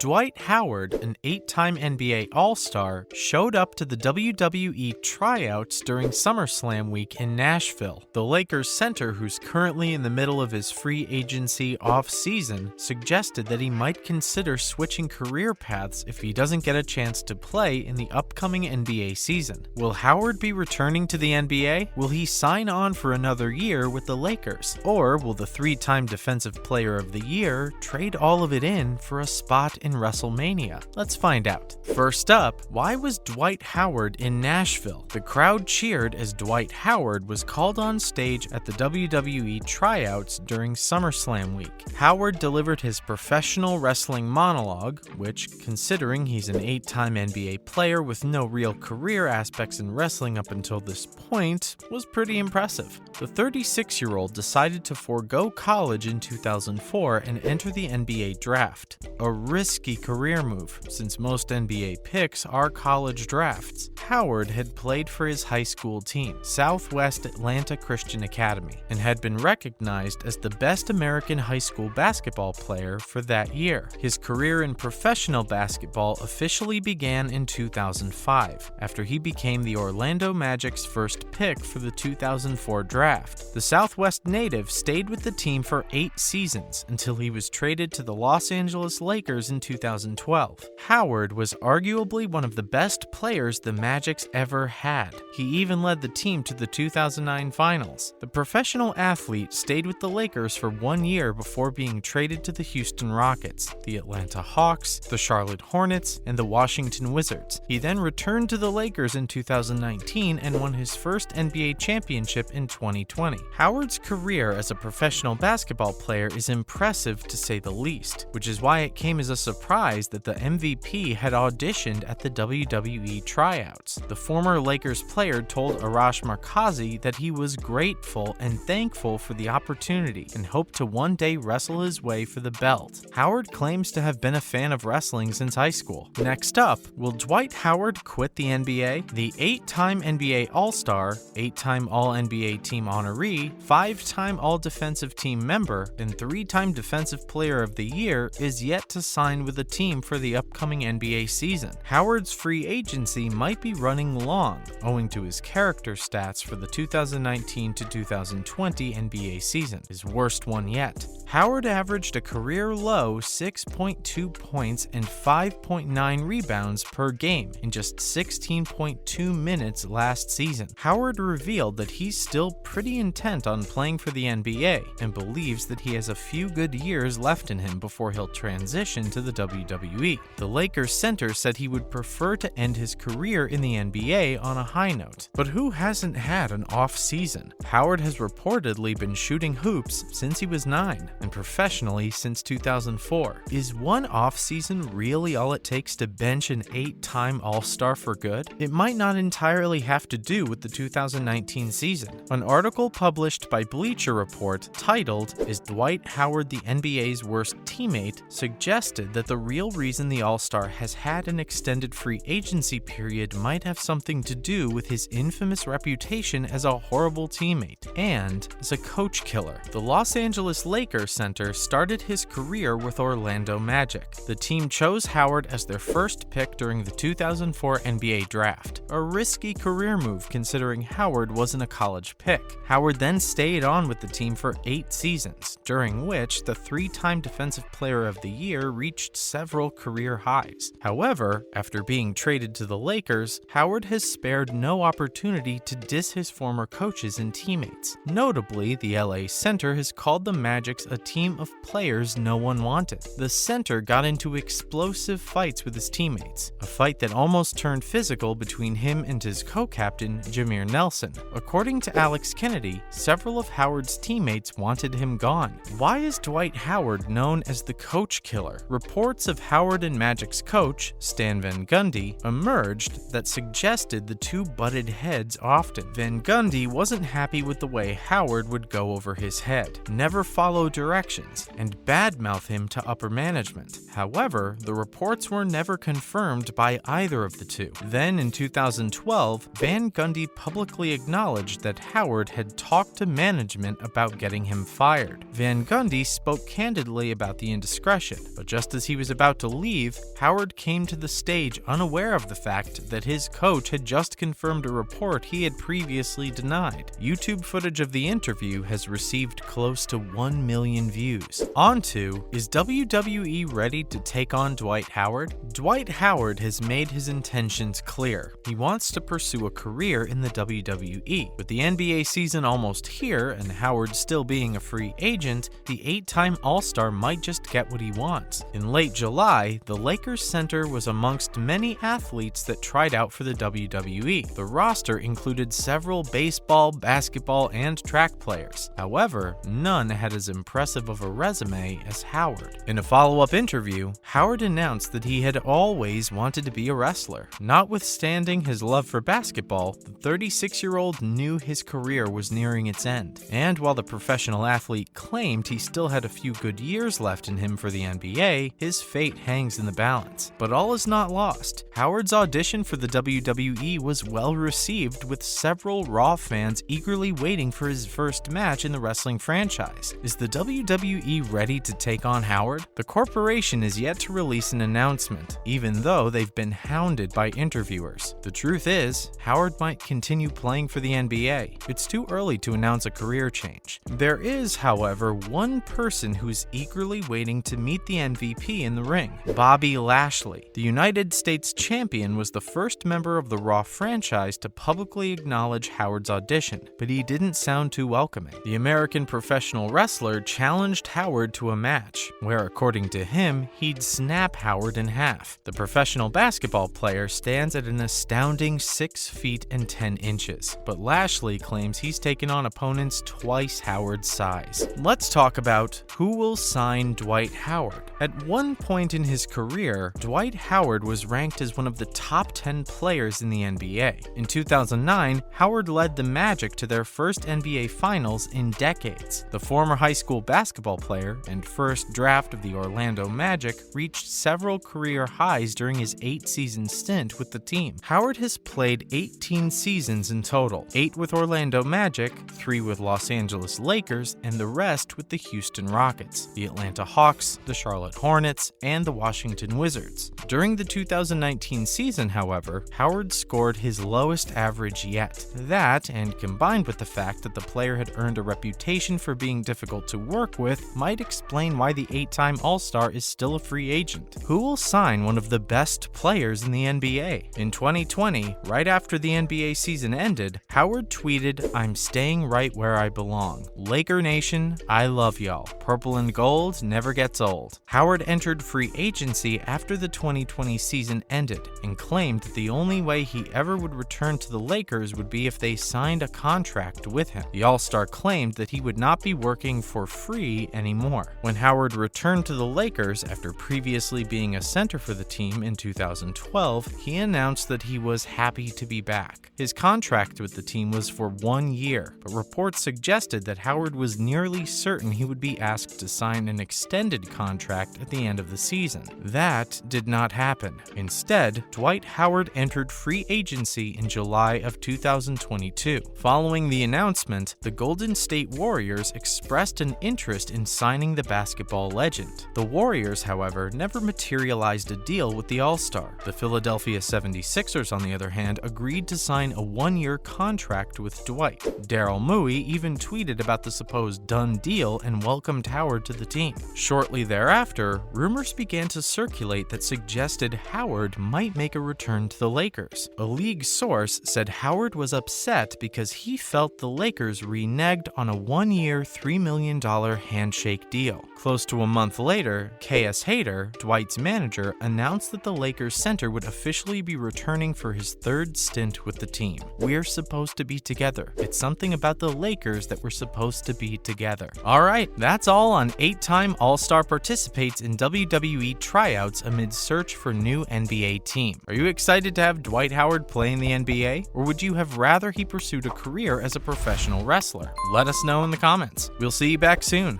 Dwight Howard, an 8-time NBA All-Star, showed up to the WWE tryouts during SummerSlam week in Nashville. The Lakers center, who's currently in the middle of his free agency off-season, suggested that he might consider switching career paths if he doesn't get a chance to play in the upcoming NBA season. Will Howard be returning to the NBA? Will he sign on for another year with the Lakers? Or will the 3-time Defensive Player of the Year trade all of it in for a spot in WrestleMania? Let's find out. First up, why was Dwight Howard in Nashville? The crowd cheered as Dwight Howard was called on stage at the WWE tryouts during SummerSlam week. Howard delivered his professional wrestling monologue, which, considering he's an 8-time NBA player with no real career aspects in wrestling up until this point, was pretty impressive. The 36-year-old decided to forego college in 2004 and enter the NBA draft. A risky career move, since most NBA picks are college drafts. Howard had played for his high school team, Southwest Atlanta Christian Academy, and had been recognized as the best American high school basketball player for that year. His career in professional basketball officially began in 2005, after he became the Orlando Magic's first pick for the 2004 draft. The Southwest native stayed with the team for 8 seasons until he was traded to the Los Angeles Lakers in 2012. Howard was arguably one of the best players the Magic's ever had. He even led the team to the 2009 finals. The professional athlete stayed with the Lakers for 1 year before being traded to the Houston Rockets, the Atlanta Hawks, the Charlotte Hornets, and the Washington Wizards. He then returned to the Lakers in 2019 and won his first NBA championship in 2020. Howard's career as a professional basketball player is impressive to say the least, which is why it came as a surprise that the MVP had auditioned at the WWE tryouts. The former Lakers player told Arash Markazi that he was grateful and thankful for the opportunity and hoped to one day wrestle his way for the belt. Howard claims to have been a fan of wrestling since high school. Next up, will Dwight Howard quit the NBA? The 8-time NBA All-Star, 8-time All-NBA Team honoree, 5-time All-Defensive Team member, and 3-time Defensive Player of the Year is yet to sign with a team for the upcoming NBA season. Howard's free agency might be running long, owing to his character stats for the 2019 to 2020 NBA season, his worst one yet. Howard averaged a career-low 6.2 points and 5.9 rebounds per game in just 16.2 minutes last season. Howard revealed that he's still pretty intent on playing for the NBA and believes that he has a few good years left in him before he'll transition to the WWE. The Lakers center said he would prefer to end his career in the NBA on a high note. But who hasn't had an off season? Howard has reportedly been shooting hoops since he was 9 and professionally since 2004. Is one off season really all it takes to bench an 8-time All-Star for good? It might not entirely have to do with the 2019 season. An article published by Bleacher Report titled "Is Dwight Howard the NBA's Worst Teammate?" suggested that the real reason the All-Star has had an extended free agency period might have something to do with his infamous reputation as a horrible teammate and as a coach killer. The Los Angeles Lakers center started his career with Orlando Magic. The team chose Howard as their first pick during the 2004 NBA draft, a risky career move considering Howard wasn't a college pick. Howard then stayed on with the team for 8 seasons, during which the 3-time Defensive Player of the Year reached several career highs. However, after being traded to the Lakers, Howard has spared no opportunity to diss his former coaches and teammates. Notably, the LA center has called the Magic's a team of players no one wanted. The center got into explosive fights with his teammates, a fight that almost turned physical between him and his co-captain, Jameer Nelson. According to Alex Kennedy, several of Howard's teammates wanted him gone. Why is Dwight Howard known as the coach killer? Reports of Howard and Magic's coach, Stan Van Gundy, emerged that suggested the two butted heads often. Van Gundy wasn't happy with the way Howard would go over his head, never follow directions, and badmouth him to upper management. However, the reports were never confirmed by either of the two. Then in 2012, Van Gundy publicly acknowledged that Howard had talked to management about getting him fired. Van Gundy spoke candidly about the indiscretion, but just as he he was about to leave, Howard came to the stage unaware of the fact that his coach had just confirmed a report he had previously denied. YouTube footage of the interview has received close to 1 million views. On to, is WWE ready to take on Dwight Howard? Dwight Howard has made his intentions clear. He wants to pursue a career in the WWE. With the NBA season almost here and Howard still being a free agent, the 8-time All-Star might just get what he wants. In late July, the Lakers center was amongst many athletes that tried out for the WWE. The roster included several baseball, basketball, and track players. However, none had as impressive of a resume as Howard. In a follow-up interview, Howard announced that he had always wanted to be a wrestler. Notwithstanding his love for basketball, the 36-year-old knew his career was nearing its end. And while the professional athlete claimed he still had a few good years left in him for the NBA, his fate hangs in the balance. But all is not lost. Howard's audition for the WWE was well received, with several Raw fans eagerly waiting for his first match in the wrestling franchise. Is the WWE ready to take on Howard? The corporation is yet to release an announcement, even though they've been hounded by interviewers. The truth is, Howard might continue playing for the NBA. It's too early to announce a career change. There is, however, one person who's eagerly waiting to meet the MVP in the ring: Bobby Lashley. The United States champion was the first member of the Raw franchise to publicly acknowledge Howard's audition, but he didn't sound too welcoming. The American professional wrestler challenged Howard to a match, where according to him, he'd snap Howard in half. The professional basketball player stands at an astounding 6 feet and 10 inches, but Lashley claims he's taken on opponents twice Howard's size. Let's talk about who will sign Dwight Howard. At one point in his career, Dwight Howard was ranked as one of the top 10 players in the NBA. In 2009, Howard led the Magic to their first NBA Finals in decades. The former high school basketball player and first draft of the Orlando Magic reached several career highs during his 8-season stint with the team. Howard has played 18 seasons in total, 8 with Orlando Magic, 3 with Los Angeles Lakers, and the rest with the Houston Rockets, the Atlanta Hawks, the Charlotte Hornets, and the Washington Wizards. During the 2019 season, however, Howard scored his lowest average yet. That, and combined with the fact that the player had earned a reputation for being difficult to work with, might explain why the 8-time All-Star is still a free agent. Who will sign one of the best players in the NBA? In 2020, right after the NBA season ended, Howard tweeted, "I'm staying right where I belong. Laker Nation, I love y'all. Purple and gold never gets old." Howard entered free agency after the 2020 season ended and claimed that the only way he ever would return to the Lakers would be if they signed a contract with him. The All-Star claimed that he would not be working for free anymore. When Howard returned to the Lakers after previously being a center for the team in 2012, he announced that he was happy to be back. His contract with the team was for 1 year, but reports suggested that Howard was nearly certain he would be asked to sign an extended contract at the end of the season. That did not happen. Instead, Dwight Howard entered free agency in July of 2022. Following the announcement, the Golden State Warriors expressed an interest in signing the basketball legend. The Warriors, however, never materialized a deal with the All-Star. The Philadelphia 76ers, on the other hand, agreed to sign a 1-year contract with Dwight. Daryl Mui even tweeted about the supposed done deal and welcomed Howard to the team. Shortly thereafter, rumors began to circulate that suggested Howard might make a return to the Lakers. A league source said Howard was upset because he felt the Lakers reneged on a 1-year, $3 million handshake deal. Close to a month later, K.S. Hayter, Dwight's manager, announced that the Lakers center would officially be returning for his 3rd stint with the team. "We're supposed to be together. It's something about the Lakers that we're supposed to be together." Alright, that's all on 8-time All-Star participates in WWE tryouts amid search for new NBA team. Are you excited to have Dwight Howard play in the NBA? Or would you have rather he pursued a career as a professional wrestler? Let us know in the comments. We'll see you back soon.